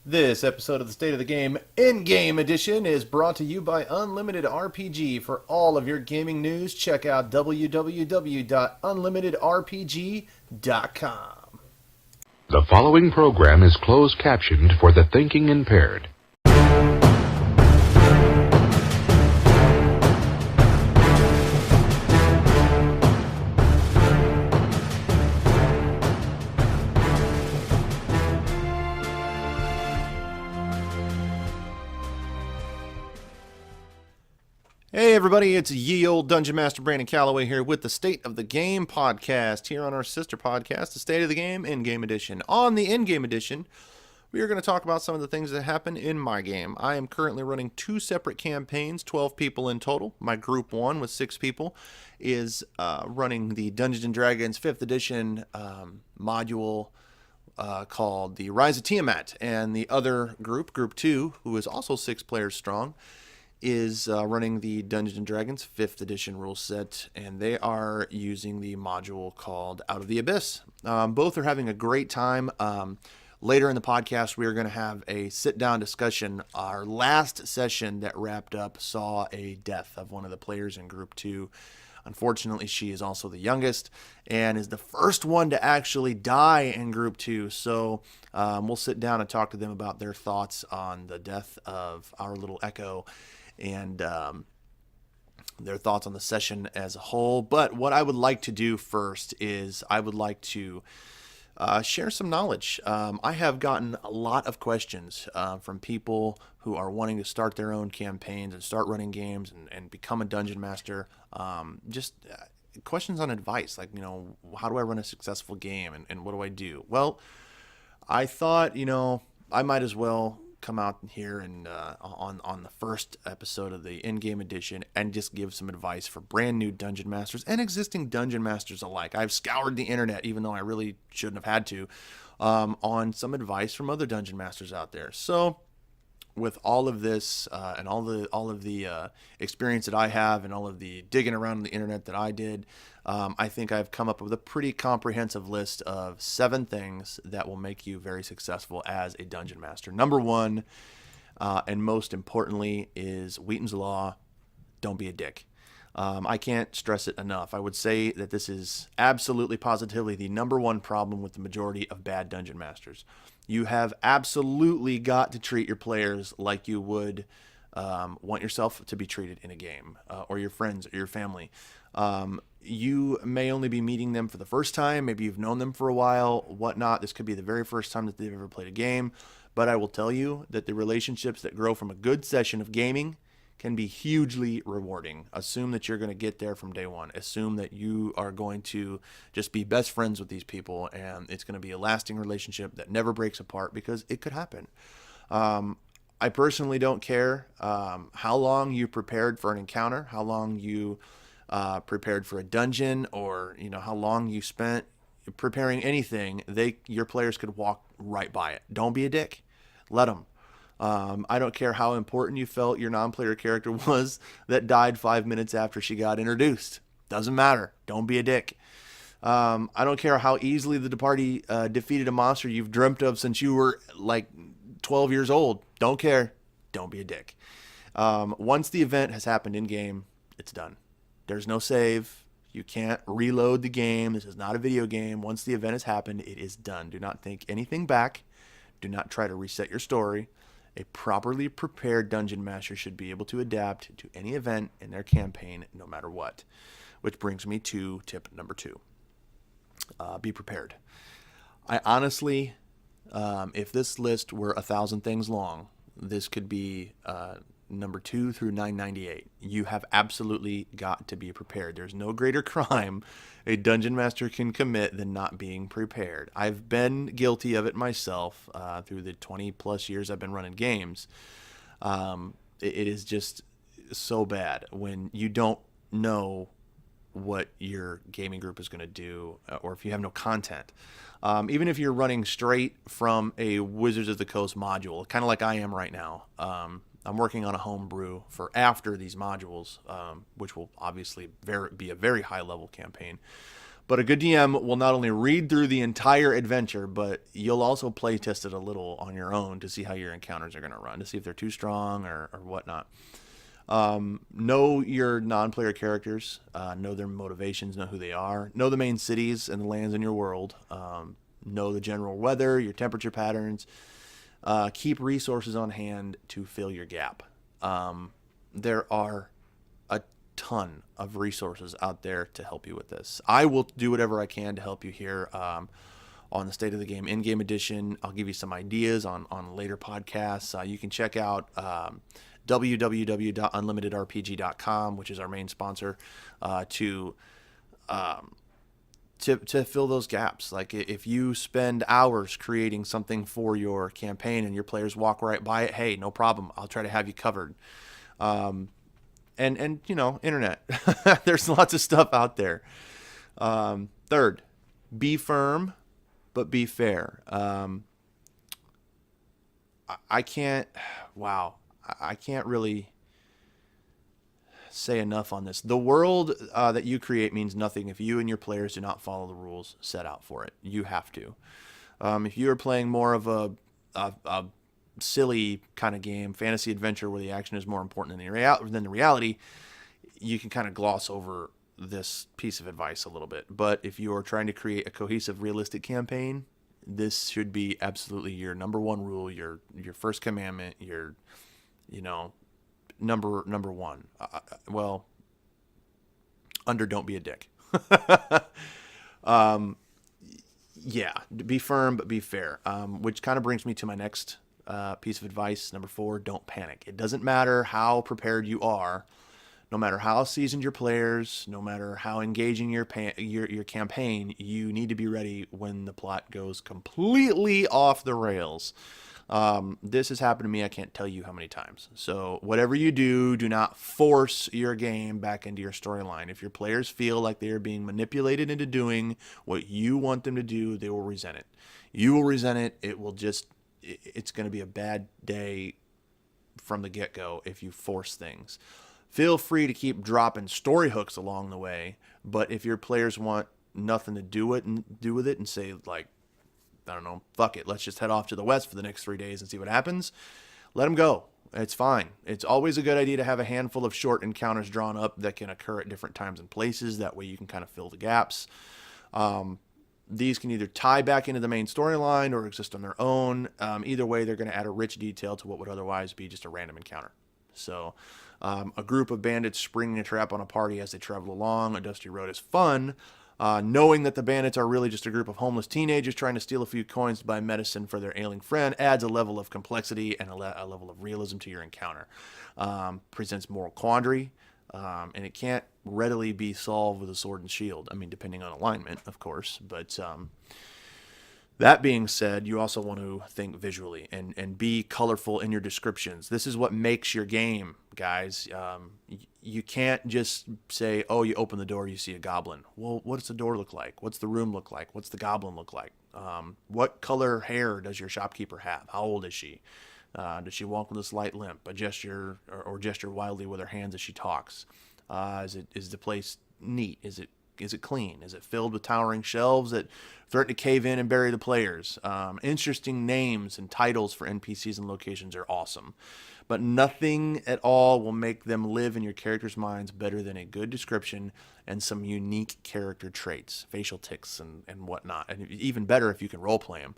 This episode of the State of the Game in-game edition is brought to you by Unlimited RPG. For all of your gaming news, check out www.unlimitedrpg.com. The following program is closed captioned for the thinking impaired. Hey everybody, it's ye old Dungeon Master Brandon Calloway here with the State of the Game podcast here on our sister podcast, the State of the Game in-game edition. On the in-game edition, we are going to talk about some of the things that happen in my game. I am currently running two separate campaigns, 12 people in total. My group one with 6 people is running the Dungeons & Dragons 5th edition module called the Rise of Tiamat. And the other group, group 2, who is also 6 players strong, is running the Dungeons & Dragons 5th edition rule set, and they are using the module called Out of the Abyss. Both are having a great time. Later in the podcast, we are going to have a sit-down discussion. Our last session that wrapped up saw a death of one of the players in Group 2. Unfortunately, she is also the youngest and is the first one to actually die in Group 2. So we'll sit down and talk to them about their thoughts on the death of our little Echo and their thoughts on the session as a whole. But what I would like to do first is I would like to share some knowledge. I have gotten a lot of questions from people who are wanting to start their own campaigns and start running games and become a dungeon master. Questions on advice, like, how do I run a successful game and what do I do? Well, I thought, I might as well come out here and on the first episode of the in-game edition and just give some advice for brand new dungeon masters and existing dungeon masters alike. I've scoured the internet, even though I really shouldn't have had to, on some advice from other dungeon masters out there. So with all of this and all of the experience that I have and all of the digging around on the internet that I did, I think I've come up with a pretty comprehensive list of 7 things that will make you very successful as a dungeon master. Number 1, and most importantly, is Wheaton's Law: don't be a dick. I can't stress it enough. I would say that this is absolutely positively the number 1 problem with the majority of bad dungeon masters. You have absolutely got to treat your players like you would want yourself to be treated in a game, or your friends or your family. You may only be meeting them for the first time. Maybe you've known them for a while, whatnot. This could be the very first time that they've ever played a game. But I will tell you that the relationships that grow from a good session of gaming can be hugely rewarding. Assume that you're going to get there from day one. Assume that you are going to just be best friends with these people, and it's going to be a lasting relationship that never breaks apart, because it could happen. I personally don't care how long you prepared for an encounter, how long you prepared for a dungeon, or how long you spent preparing anything. Your players could walk right by it. Don't be a dick. Let them. I don't care how important you felt your non-player character was that died 5 minutes after she got introduced. Doesn't matter. Don't be a dick. I don't care how easily the party defeated a monster you've dreamt of since you were like 12 years old. Don't care. Don't be a dick. Once the event has happened in game, it's done. There's no save. You can't reload the game. This is not a video game. Once the event has happened, it is done. Do not think anything back. Do not try to reset your story. A properly prepared dungeon master should be able to adapt to any event in their campaign, no matter what. Which brings me to tip number 2. Be prepared. I honestly, if this list were 1,000 things long, this could be number 2 through 998. You have absolutely got to be prepared. There's no greater crime a dungeon master can commit than not being prepared. I've been guilty of it myself through the 20 plus years I've been running games. It is just so bad when you don't know what your gaming group is going to do, or if you have no content. Even if you're running straight from a Wizards of the Coast module, kind of like I am right now. I'm working on a homebrew for after these modules, which will obviously be a very high level campaign. But a good DM will not only read through the entire adventure, but you'll also play test it a little on your own to see how your encounters are going to run, to see if they're too strong or whatnot. Know your non-player characters, know their motivations, know who they are, know the main cities and the lands in your world, know the general weather, your temperature patterns. Keep resources on hand to fill your gap. There are a ton of resources out there to help you with this. I will do whatever I can to help you here on the State of the Game in-game edition. I'll give you some ideas on later podcasts. You can check out www.unlimitedrpg.com, which is our main sponsor, to fill those gaps. Like if you spend hours creating something for your campaign and your players walk right by it, hey, no problem. I'll try to have you covered. And internet. There's lots of stuff out there. Third, be firm, but be fair. I can't really say enough on this. The world that you create means nothing if you and your players do not follow the rules set out for it. You have to. If you are playing more of a silly kind of game, fantasy adventure where the action is more important than the reality, you can kind of gloss over this piece of advice a little bit. But if you are trying to create a cohesive, realistic campaign, this should be absolutely your number one rule, your first commandment, your number one. Under don't be a dick. Yeah, be firm but be fair. Which kind of brings me to my next piece of advice, number 4. Don't panic. It doesn't matter how prepared you are, no matter how seasoned your players, no matter how engaging your campaign, you need to be ready when the plot goes completely off the rails. This has happened to me, I can't tell you how many times. So whatever you do, do not force your game back into your storyline. If your players feel like they are being manipulated into doing what you want them to do, they will resent it. You will resent it. It's going to be a bad day from the get-go if you force things. Feel free to keep dropping story hooks along the way, but if your players want nothing to do with it and say, like, I don't know, fuck it, let's just head off to the west for the next 3 days and see what happens, let them go. It's fine. It's always a good idea to have a handful of short encounters drawn up that can occur at different times and places. That way you can kind of fill the gaps. These can either tie back into the main storyline or exist on their own. Either way, they're going to add a rich detail to what would otherwise be just a random encounter. So a group of bandits springing a trap on a party as they travel along a dusty road is fun. Knowing that the bandits are really just a group of homeless teenagers trying to steal a few coins to buy medicine for their ailing friend adds a level of complexity and a level of realism to your encounter. Presents moral quandary, and it can't readily be solved with a sword and shield. I mean, depending on alignment, of course. But that being said, you also want to think visually and be colorful in your descriptions. This is what makes your game, guys. You can't just say, oh, you open the door, you see a goblin. Well, what does the door look like? What's the room look like? What's the goblin look like? What color hair does your shopkeeper have? How old is she? Does she walk with a slight limp, a gesture, or gesture wildly with her hands as she talks? Is the place neat? Is it clean? Is it filled with towering shelves that threaten to cave in and bury the players? Interesting names and titles for NPCs and locations are awesome, but nothing at all will make them live in your characters' minds better than a good description and some unique character traits, facial tics and whatnot. And even better if you can roleplay them.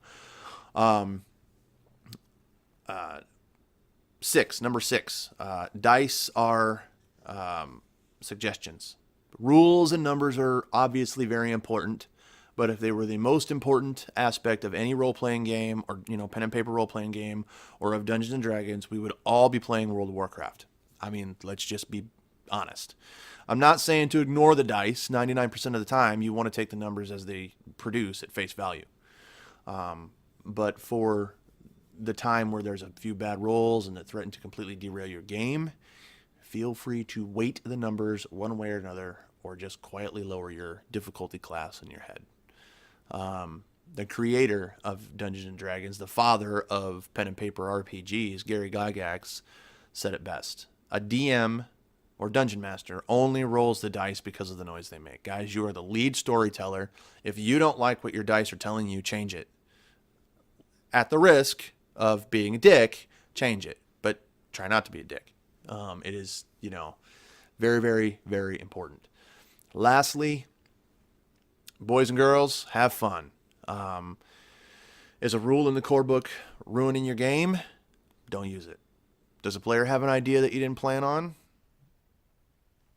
Number 6, dice are suggestions. Rules and numbers are obviously very important, but if they were the most important aspect of any role-playing game or, pen and paper role-playing game or of Dungeons and Dragons, we would all be playing World of Warcraft. I mean, let's just be honest. I'm not saying to ignore the dice. 99% of the time, you want to take the numbers as they produce at face value. But for the time where there's a few bad rolls and that threaten to completely derail your game, feel free to weight the numbers one way or another, or just quietly lower your difficulty class in your head. The creator of Dungeons and Dragons, the father of pen and paper RPGs, Gary Gygax, said it best. A DM or dungeon master only rolls the dice because of the noise they make. Guys, you are the lead storyteller. If you don't like what your dice are telling you, change it. At the risk of being a dick, change it. But try not to be a dick. It is, very, very, very important. Lastly, boys and girls, have fun. Is a rule in the core book ruining your game? Don't use it. Does a player have an idea that you didn't plan on?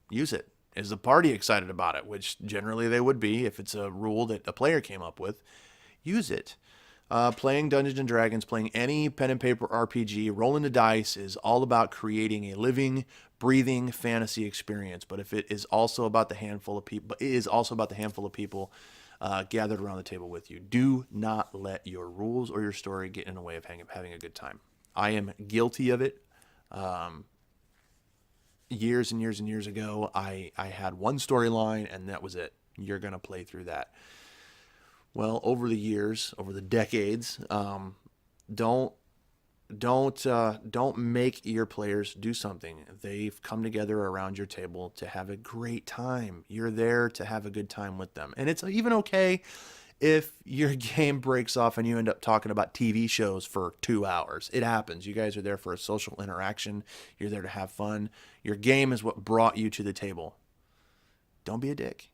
Use it. Is the party excited about it? Which generally they would be if it's a rule that a player came up with. Use it. Playing Dungeons & Dragons, playing any pen and paper RPG, rolling the dice is all about creating a living, breathing fantasy experience. But if it is also about the handful of people, gathered around the table with you, do not let your rules or your story get in the way of having a good time. I am guilty of it. Years and years and years ago, I had one storyline and that was it. You're going to play through that. Well, over the years, over the decades, don't make your players do something. They've come together around your table to have a great time. You're there to have a good time with them. And it's even okay if your game breaks off and you end up talking about TV shows for 2 hours. It happens. You guys are there for a social interaction. You're there to have fun. Your game is what brought you to the table. Don't be a dick.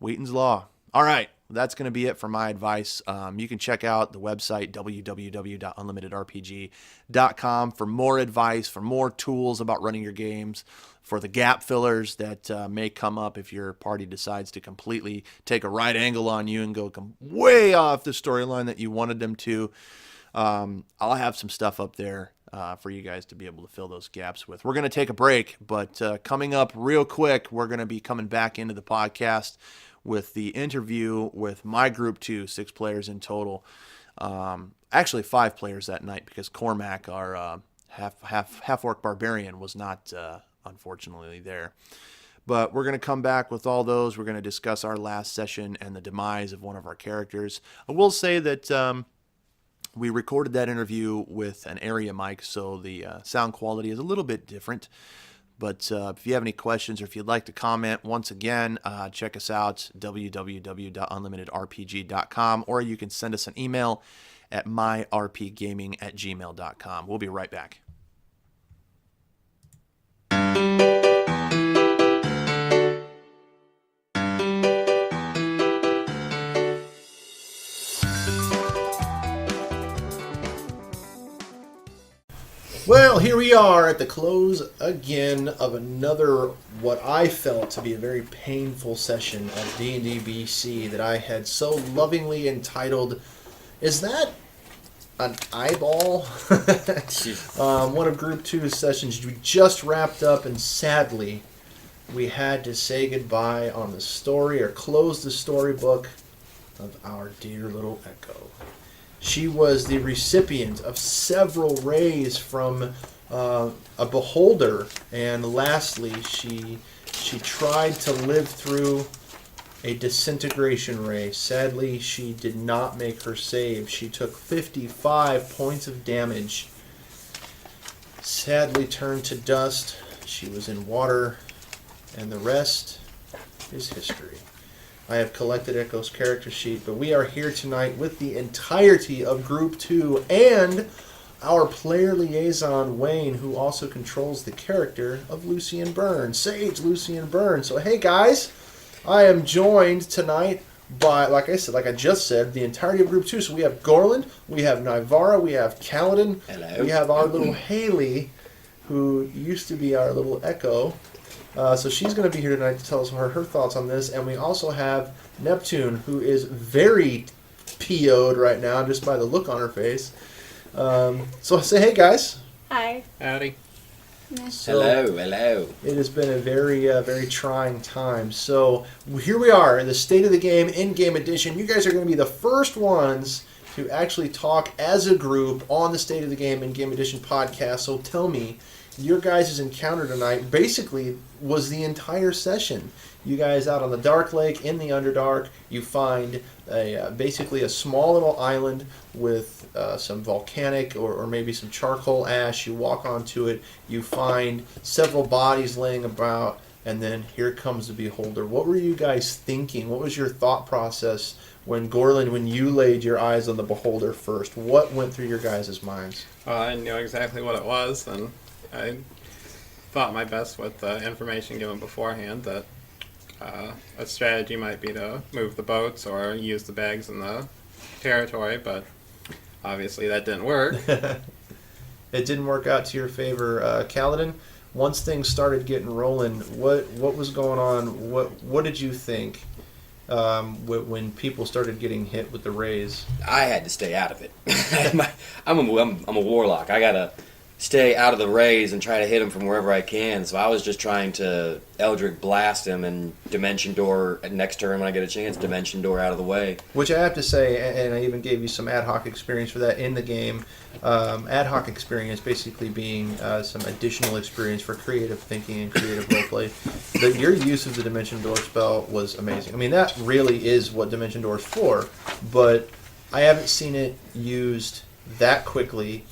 Wheaton's Law. All right. That's going to be it for my advice. You can check out the website, www.unlimitedrpg.com, for more advice, for more tools about running your games, for the gap fillers that may come up if your party decides to completely take a right angle on you and go way off the storyline that you wanted them to. I'll have some stuff up there for you guys to be able to fill those gaps with. We're going to take a break, but coming up real quick, we're going to be coming back into the podcast with the interview with my group 2, 6 players in total. Actually 5 players that night because Cormac, our half-orc barbarian, was not unfortunately there. But we're going to come back with all those. We're going to discuss our last session and the demise of one of our characters. I will say that we recorded that interview with an area mic, so the sound quality is a little bit different. But if you have any questions or if you'd like to comment, once again, check us out, www.unlimitedrpg.com, or you can send us an email at myrpgaming@gmail.com. We'll be right back. Well, here we are at the close again of another, what I felt to be a very painful session of D&D BC that I had so lovingly entitled, Is That an Eyeball? One of Group 2's sessions we just wrapped up, and sadly, we had to say goodbye on the story, or close the storybook of our dear little Echo. She was the recipient of several rays from a beholder, and lastly, she tried to live through a disintegration ray. Sadly, she did not make her save. She took 55 points of damage. Sadly turned to dust. She was in water, and the rest is history. I have collected Echo's character sheet, but we are here tonight with the entirety of Group 2 and our player liaison, Wayne, who also controls the character of Lucian Byrne, Sage Lucian Byrne. So, hey guys, I am joined tonight by, like I just said, the entirety of Group 2. So we have Gorland, we have Nivara, we have Kaladin, Hello. We have our little Haley, who used to be our little Echo. So she's going to be here tonight to tell us her thoughts on this. And we also have Neptune, who is very PO'd right now just by the look on her face. So say hey, guys. Hi. Howdy. So Hello. it has been a very, very trying time. So here we are in the State of the Game in-game edition. You guys are going to be the first ones to actually talk as a group on the State of the Game in-game edition podcast. So tell me, your guys' encounter tonight basically was the entire session. You guys out on the Dark Lake in the Underdark, you find basically a small little island with some volcanic or maybe some charcoal ash. You walk onto it, you find several bodies laying about, and then here comes the Beholder. What were you guys thinking? What was your thought process when you laid your eyes on the Beholder first? What went through your guys' minds? Well, I knew exactly what it was, and I thought my best with the information given beforehand that a strategy might be to move the boats or use the bags in the territory, but obviously that didn't work. It didn't work out to your favor. Kaladin, once things started getting rolling, what was going on? What did you think when people started getting hit with the rays? I had to stay out of it. I'm a warlock. I gotta stay out of the rays and try to hit him from wherever I can. So I was just trying to Eldritch blast him and Dimension Door next turn when I get a chance. Dimension Door out of the way. Which I have to say, and I even gave you some ad hoc experience for that in the game. Ad hoc experience basically being some additional experience for creative thinking and creative roleplay. Your use of the Dimension Door spell was amazing. I mean, that really is what Dimension Door is for, but I haven't seen it used that quickly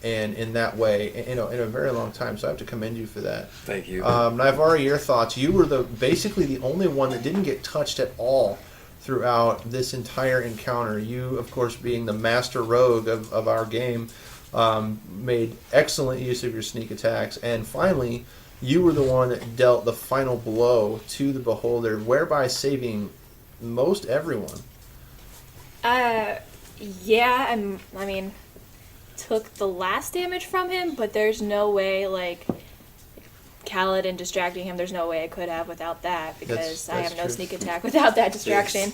and in that way, in a very long time. So I have to commend you for that. Thank you. Naivari, your thoughts? You were basically the only one that didn't get touched at all throughout this entire encounter. You, of course, being the master rogue of our game, made excellent use of your sneak attacks. And finally, you were the one that dealt the final blow to the Beholder, whereby saving most everyone. Yeah, I mean, took the last damage from him, but there's no way, like, Kaladin distracting him, there's no way I could have without that, because I have no sneak attack without that distraction.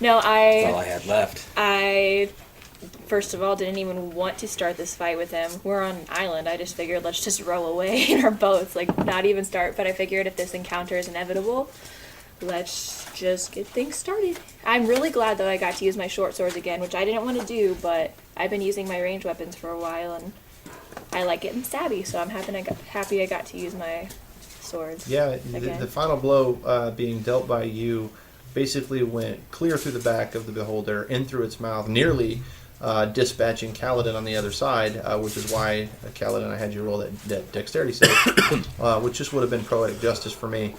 No, That's all I had left. I, first of all, didn't even want to start this fight with him. We're on an island. I just figured, let's just row away in our boats, like, not even start. But I figured if this encounter is inevitable, let's just get things started. I'm really glad that I got to use my short swords again, which I didn't want to do, but I've been using my ranged weapons for a while, and I like getting stabby, so I'm happy I got to use my swords. Yeah, the final blow being dealt by you basically went clear through the back of the Beholder, in through its mouth, nearly dispatching Kaladin on the other side, which is why, Kaladin, I had you roll that dexterity save, which just would have been poetic justice for me.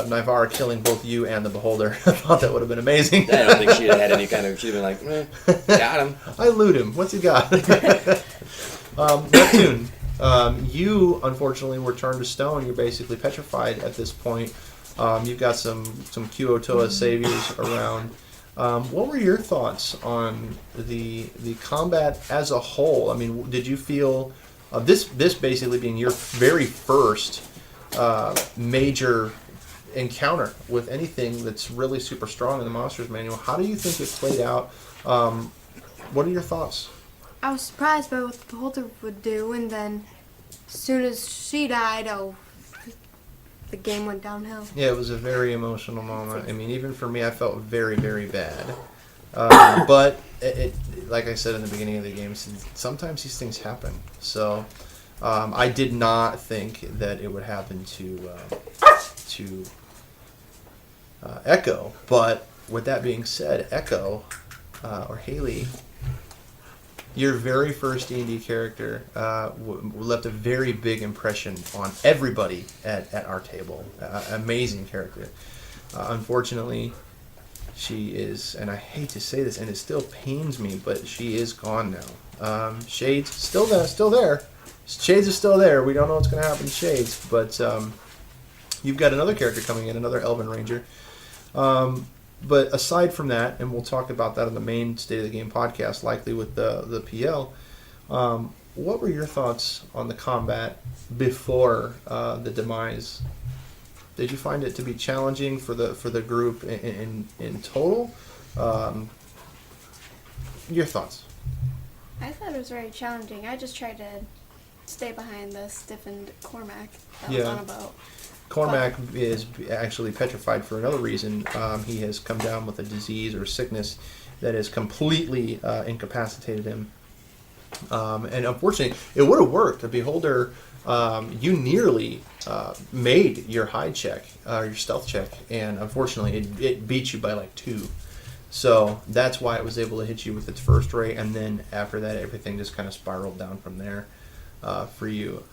Naivara killing both you and the Beholder. I thought that would have been amazing. I don't think she'd have had any kind of... She'd have been like, got him. I loot him. What's he got? Neptune, you, unfortunately, were turned to stone. You're basically petrified at this point. You've got some Kyotoa saviors around. What were your thoughts on the combat as a whole? I mean, did you feel this basically being your very first major encounter with anything that's really super strong in the Monsters Manual? How do you think it played out? What are your thoughts? I was surprised by what the Beholder would do, and then as soon as she died, the game went downhill. Yeah, it was a very emotional moment. I mean, even for me, I felt very, very bad. But it, like I said in the beginning of the game, sometimes these things happen. So I did not think that it would happen to Echo. But with that being said, Echo or Haley, your very first D&D character left a very big impression on everybody at our table. Amazing character. Unfortunately, she is, and I hate to say this, and it still pains me, but she is gone now. Shades still there. Shades is still there. We don't know what's going to happen to Shades, but you've got another character coming in, another Elven Ranger. But aside from that, and we'll talk about that in the main State of the Game podcast, likely with the PL, what were your thoughts on the combat before the demise? Did you find it to be challenging for the group in total? Your thoughts? I thought it was very challenging. I just tried to stay behind the stiffened Cormac that was on a boat. Cormac is actually petrified for another reason. He has come down with a disease or sickness that has completely incapacitated him. And unfortunately, it would have worked. A Beholder, you nearly made your hide check, your stealth check, and unfortunately, it beat you by like 2. So that's why it was able to hit you with its first ray, and then after that, everything just kind of spiraled down from there for you.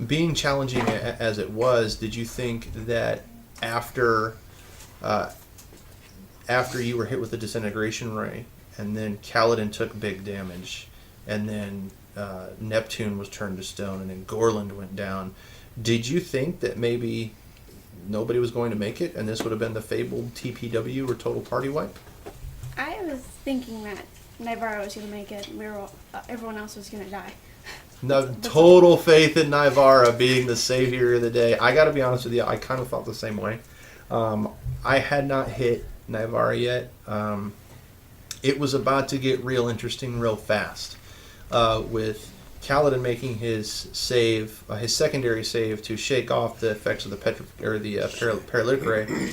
Being challenging as it was, did you think that after you were hit with the disintegration ray, and then Kaladin took big damage, and then Neptune was turned to stone, and then Gorland went down, did you think that maybe nobody was going to make it, and this would have been the fabled TPW or total party wipe? I was thinking that Navarro was going to make it. Everyone else was going to die. No, total faith in Nivara being the savior of the day. I got to be honest with you, I kind of felt the same way. I had not hit Nivara yet. It was about to get real interesting real fast with Kaladin making his save, his secondary save to shake off the effects of the paralytic ray.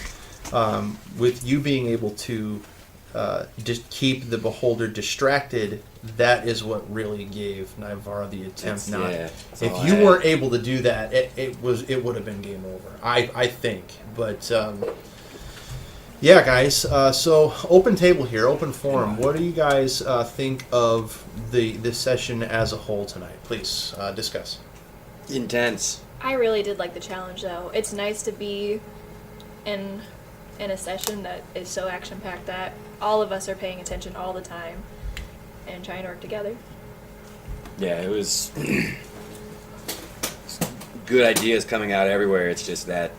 With you being able to just keep the Beholder distracted, that is what really gave Nivara the attempt. If you weren't able to do that, it would have been game over. I think, but yeah, guys. So open table here, open forum. What do you guys think of this session as a whole tonight? Please discuss. Intense. I really did like the challenge, though. It's nice to be in a session that is so action-packed that all of us are paying attention all the time and trying to work together. Yeah, it was good ideas coming out everywhere. It's just that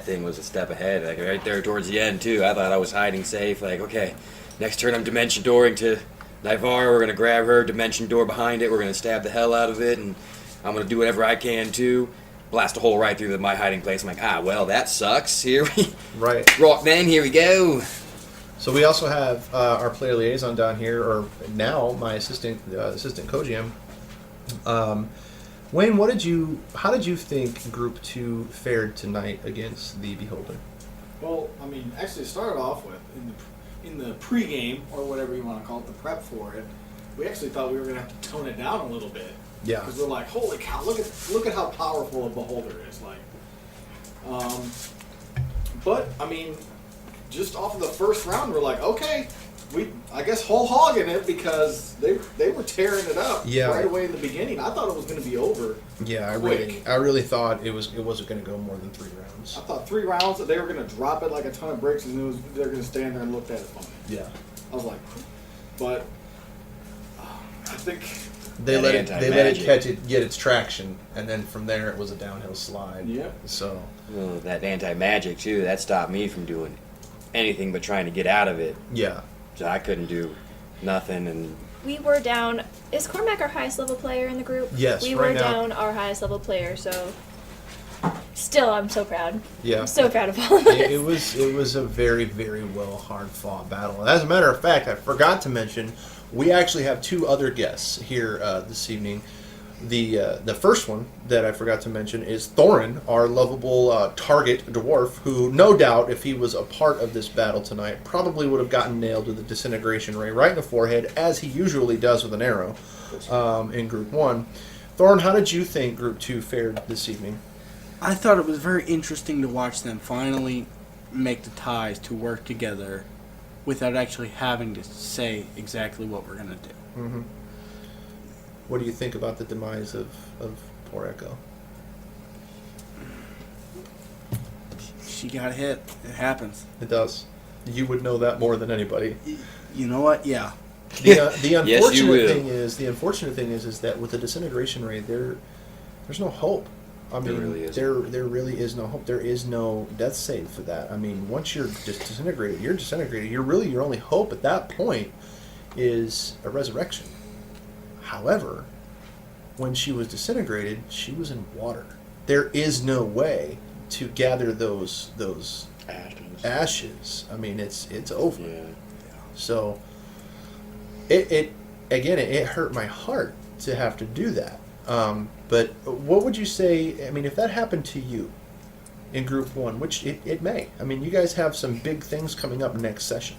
thing was a step ahead. Like right there towards the end too, I thought I was hiding safe. Like, okay, next turn I'm dimension dooring to Nivara. We're gonna grab her, dimension door behind it. We're gonna stab the hell out of it, and I'm gonna do whatever I can to blast a hole right through my hiding place. I'm like, well, that sucks. Here we Rockman. Here we go. So we also have our player liaison down here, or now my assistant co-GM. Wayne, how did you think Group 2 fared tonight against the Beholder? Well, I mean, actually, it started off with in the pregame, or whatever you want to call it, the prep for it. We actually thought we were going to have to tone it down a little bit. Yeah. Because we're like, holy cow! Look at how powerful a Beholder is. Like, but I mean, just off of the first round, we're like, okay, I guess whole hog in it, because they were tearing it up right away in the beginning. I thought it was going to be over. Yeah, I really thought it wasn't going to go more than 3 rounds. I thought 3 rounds that they were going to drop it like a ton of bricks, and they're going to stand there and look at it funny. Yeah. I was like, but I think they let it get its traction, and then from there it was a downhill slide. Yeah. So that anti-magic too, that stopped me from doing anything but trying to get out of it. Yeah. So I couldn't do nothing, and We were down. Is Cormac our highest level player in the group? Yes, We right were now. down our highest level player, so still, I'm so proud. Yeah. I'm so proud of all of us. It was a very, very well hard fought battle. As a matter of fact, I forgot to mention, we actually have 2 other guests here this evening. The first one that I forgot to mention is Thorin, our lovable target dwarf, who no doubt, if he was a part of this battle tonight, probably would have gotten nailed with a disintegration ray right in the forehead, as he usually does with an arrow in Group 1. Thorin, how did you think Group 2 fared this evening? I thought it was very interesting to watch them finally make the ties to work together without actually having to say exactly what we're going to do. Mm-hmm. What do you think about the demise of poor Echo? She got hit. It happens. It does. You would know that more than anybody. You know what? Yeah. The unfortunate Yes, you will. thing is that with the disintegration ray, there's no hope. I mean, there really is no hope. There is no death save for that. I mean, once you're just disintegrated, you're disintegrated. Your only hope at that point is a resurrection. However, when she was disintegrated, she was in water. There is no way to gather those ashes. I mean, it's over. Yeah. So it hurt my heart to have to do that. But what would you say? I mean, if that happened to you in Group 1, which it may. I mean, you guys have some big things coming up next session.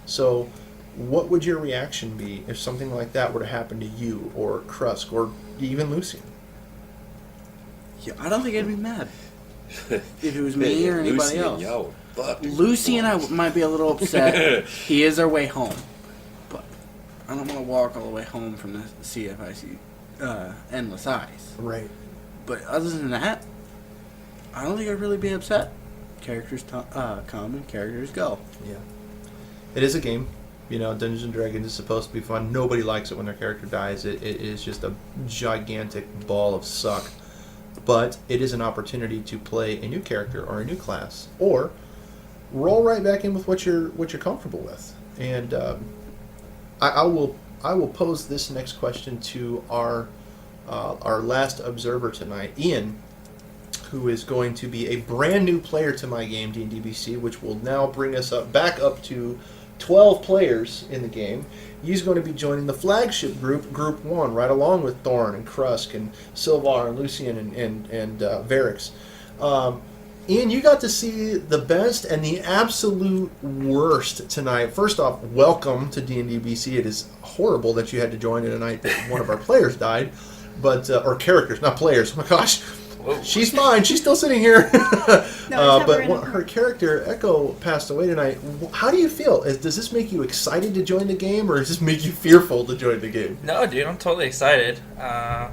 So what would your reaction be if something like that were to happen to you or Krusk or even Lucian? Yeah, I don't think I'd be mad if it was me or anybody Lucian, else. Yo, fuck. Lucy and I might be a little upset. He is our way home, but I don't want to walk all the way home from the CFIC Endless Eyes. Right. But other than that, I don't think I'd really be upset. Characters come and characters go. Yeah. It is a game. You know, Dungeons and Dragons is supposed to be fun. Nobody likes it when their character dies. It is just a gigantic ball of suck. But it is an opportunity to play a new character or a new class, or roll right back in with what you're comfortable with. And I will pose this next question to our last observer tonight, Ian, who is going to be a brand new player to my game, D&D BC, which will now bring us back up to 12 players in the game. He's going to be joining the flagship group, Group 1, right along with Thorn and Krusk and Sylvar and Lucian and Varix. Ian, you got to see the best and the absolute worst tonight. First off, welcome to D&D BC. It is horrible that you had to join in a night that one of our players died, but or characters, not players. Oh my gosh. Whoa. She's fine. She's still sitting here. But her character, Echo, passed away tonight. How do you feel? Does this make you excited to join the game, or does this make you fearful to join the game? No, dude, I'm totally excited. I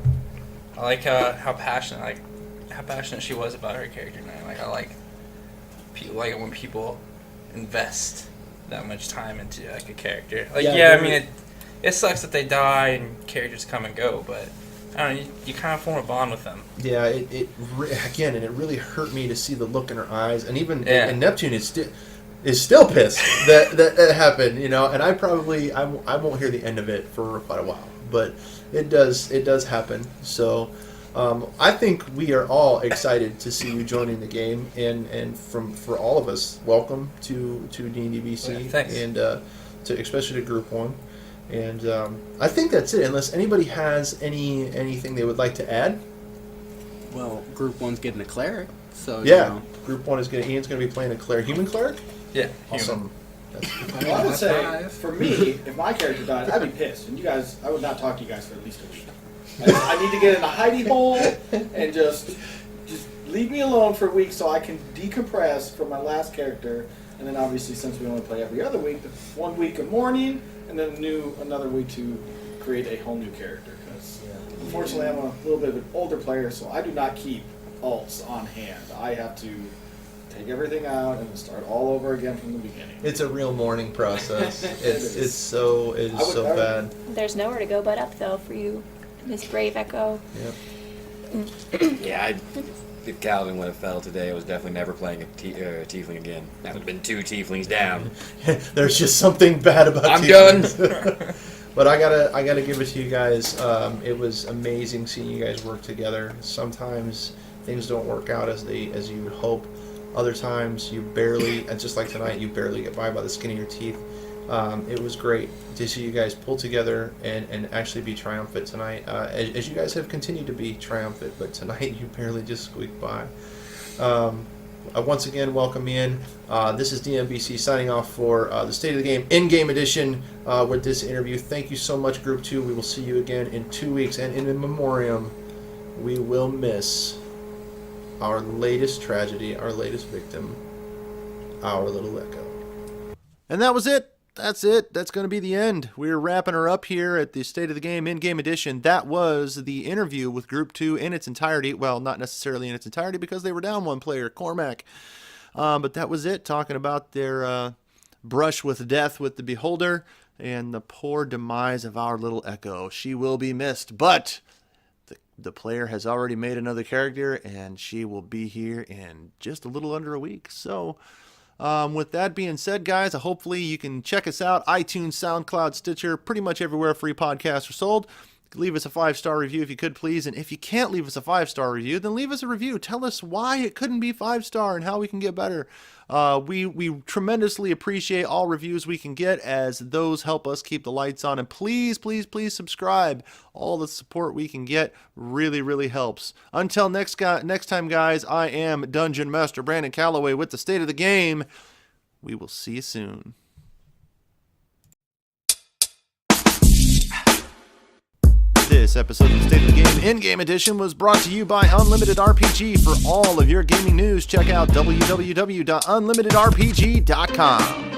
like how passionate she was about her character tonight. Like I like it when people invest that much time into like a character. Like I mean, it sucks that they die and characters come and go, but I don't know, you kind of form a bond with them. Yeah, it really hurt me to see the look in her eyes, and even and Neptune is still pissed that happened, you know. And I won't hear the end of it for quite a while, but it does happen. So I think we are all excited to see you joining the game, and for all of us, welcome to D&D BC, yeah, thanks. And especially to Group 1. And I think that's it, unless anybody has anything they would like to add. Well, Group 1's getting a cleric, so yeah, you know. Group 1 Ian's going to be playing a cleric, human cleric. Yeah, awesome. Well, I would say for me, if my character died, I'd be pissed, and I would not talk to you guys for at least a week. I need to get in a hidey hole and just leave me alone for a week so I can decompress from my last character. And then obviously, since we only play every other week, 1 week of mourning, and then another week to create a whole new character. Because unfortunately, I'm a little bit of an older player, so I do not keep alts on hand. I have to take everything out and start all over again from the beginning. It's a real mourning process. It's so bad. There's nowhere to go but up, though, for you, Miss Brave Echo. Yep. Yeah, if Calvin would have fell today, I was definitely never playing a tiefling again. That would have been 2 tieflings down. There's just something bad about I'm tieflings. done. But I gotta give it to you guys. It was amazing seeing you guys work together. Sometimes things don't work out as you would hope. Other times you barely, and just like tonight, you barely get by the skin of your teeth. It was great to see you guys pull together and actually be triumphant tonight. As you guys have continued to be triumphant, but tonight you barely just squeaked by. Once again, welcome in. This is DMBC signing off for the State of the Game in-game edition with this interview. Thank you so much, Group 2. We will see you again in 2 weeks. And in memoriam, we will miss our latest tragedy, our latest victim, our little Echo. And that was it. That's it. That's going to be the end. We're wrapping her up here at the State of the Game in-game edition. That was the interview with Group 2 in its entirety. Well, not necessarily in its entirety because they were down one player, Cormac. But that was it, talking about their brush with death with the Beholder and the poor demise of our little Echo. She will be missed, but the player has already made another character, and she will be here in just a little under a week. So with that being said, guys, hopefully you can check us out. iTunes, SoundCloud, Stitcher, pretty much everywhere free podcasts are sold. Leave us a 5-star review if you could, please. And if you can't leave us a 5-star review, then leave us a review. Tell us why it couldn't be 5-star and how we can get better. We tremendously appreciate all reviews we can get, as those help us keep the lights on. And please, please, please subscribe. All the support we can get really, really helps. Until next time, guys, I am Dungeon Master Brandon Calloway with the State of the Game. We will see you soon. This episode of the State of the Game in-game edition was brought to you by Unlimited RPG. For all of your gaming news, check out www.unlimitedrpg.com.